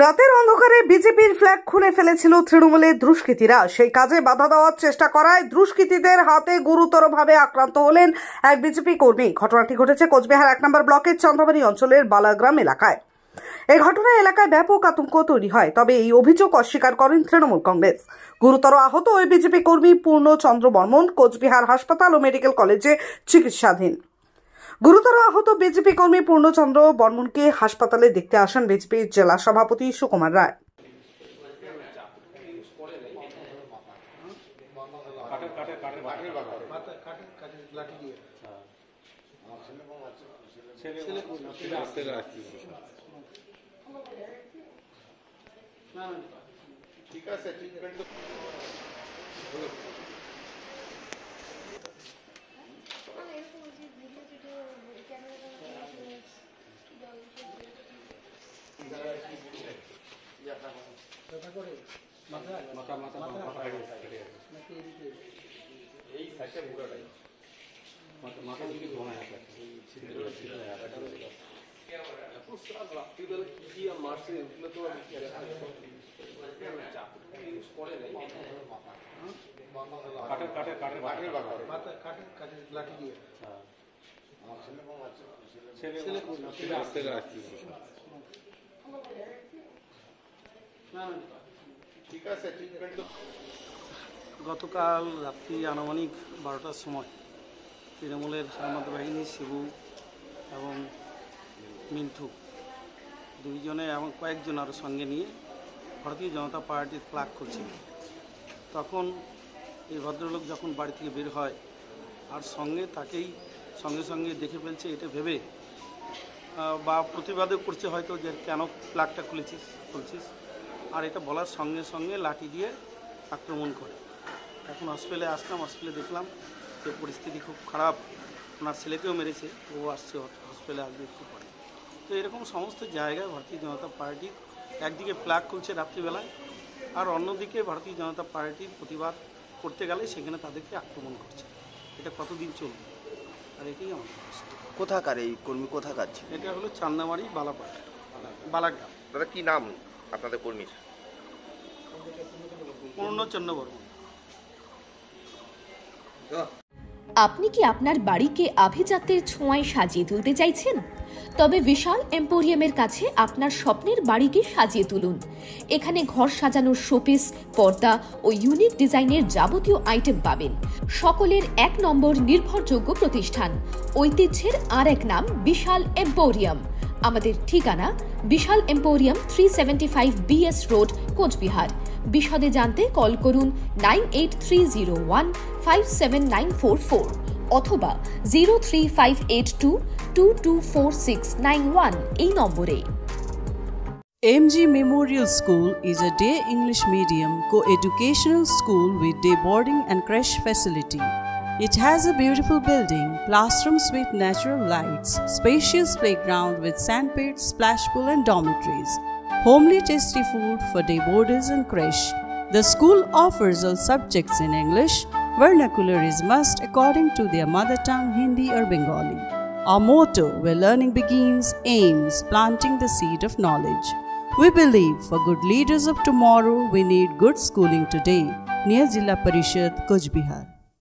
রাতের অন্ধকারে বিজেপির ফ্ল্যাগ খুলে ফেলেছিল তৃণমূলের দুষ্কৃতীরা। সেই কাজে বাধা দেওয়ার চেষ্টা করায় দুষ্কৃতীদের হাতে গুরুতরভাবে আক্রান্ত হলেন এক বিজেপি কর্মী। ঘটনাটি ঘটেছে কোচবিহার 1 নম্বর ব্লকের চন্দ্রবাড়ি অঞ্চলের বালাগ্রাম এলাকায়। এই ঘটনায় এলাকায় ব্যাপক আতঙ্ক তৈরি হয়। তবে এই অভিযোগ অস্বীকার করেন তৃণমূল কংগ্রেস। গুরুতর আহত ওই বিজেপি কর্মী পূর্ণচন্দ্র বর্মন কোচবিহার হাসপাতাল ও মেডিকেল কলেজে চিকিৎসাধীন। গুরুতর আহত বিজেপি কর্মী পূর্ণচন্দ্র বর্মনকে হাসপাতালে দেখতে আসেন বিজেপির জেলা সভাপতি সুকুমার রায়। ঠিক আছে, ট্রিটমেন্ট এই সাইডে পুরোটাই মাথা দিকে ধোয়া আছে রাত্রিবেলা কি দিয়ে মারছে এগুলো তো ইউজ করে নাই। কাঠের লাঠি দিয়ে ঠিক আছে। গতকাল রাত্রি আনুমানিক 12টার সময় তৃণমূলের সামন্ত বাহিনী শিবু এবং মিন্টু দুইজনে এবং কয়েকজন আরও সঙ্গে নিয়ে ভারতীয় জনতা পার্টির ফ্ল্যাগ খুলছিল। তখন এই ভদ্রলোক যখন বাড়ি থেকে বের হয় আর তাকেই সঙ্গে সঙ্গে দেখে ফেলছে, এটা ভেবে বা প্রতিবাদও করছে হয়তো যে কেন ফ্ল্যাগটা খুলছিস আর এটা বলার সঙ্গে সঙ্গে লাঠি দিয়ে আক্রমণ করে। এখন হসপিটালে আসলাম, হসপিটালে দেখলাম যে পরিস্থিতি খুব খারাপ, ওনার ছেলেকেও মেরেছে, ও আসছে হসপিটালে আসবে একটু পরে। তো এরকম সমস্ত জায়গায় ভারতীয় জনতা পার্টি একদিকে ফ্ল্যাগ খুলছে রাত্রিবেলায়, আর অন্যদিকে ভারতীয় জনতা পার্টির প্রতিবাদ করতে গেলে সেখানে তাদেরকে আক্রমণ করছে। এটা কতদিন চলবে? আর এটাই আমার কোথাকার এই কর্মী কোথাকার? এটা হলো চান্দামারি বালাগ্রাম। দাদা কি নাম আপনাদের কর্মীর? পূর্ণচন্দ্র বর্মন। আপনি কি আপনার বাড়িকে আভিজাত্যের ছোঁয়ায় সাজিয়ে তুলতে চাইছেন? তবে বিশাল এম্পোরিয়ামের কাছে আপনার স্বপ্নের বাড়িকে সাজিয়ে তুলুন। এখানে ঘর সাজানোর শোপিস, পর্দা ও ইউনিক ডিজাইনের যাবতীয় আইটেম পাবেন। সকলের 1 নম্বর নির্ভরযোগ্য প্রতিষ্ঠান। ঐতিহ্যের আর এক নাম বিশাল এম্পোরিয়াম। আমাদের ঠিকানা বিশাল এম্পোরিয়াম 375 BS রোড, কোচবিহার। বিশদে জানতে কল করুন 9830157944 অথবা 03582224691 এই নম্বরে। MG Memorial School is a day English medium co-educational school with day boarding and creche facility. It has a beautiful building, classrooms with natural lights, spacious playground with sandpit, splash pool and dormitories, homely tasty food for day boarders and creche. The school offers all subjects in English. Vernacular is must according to their mother tongue, Hindi or Bengali. Our motto, where learning begins, aims planting the seed of knowledge. We believe for good leaders of tomorrow, we need good schooling today. Near Jilla Parishad, Coach Bihar.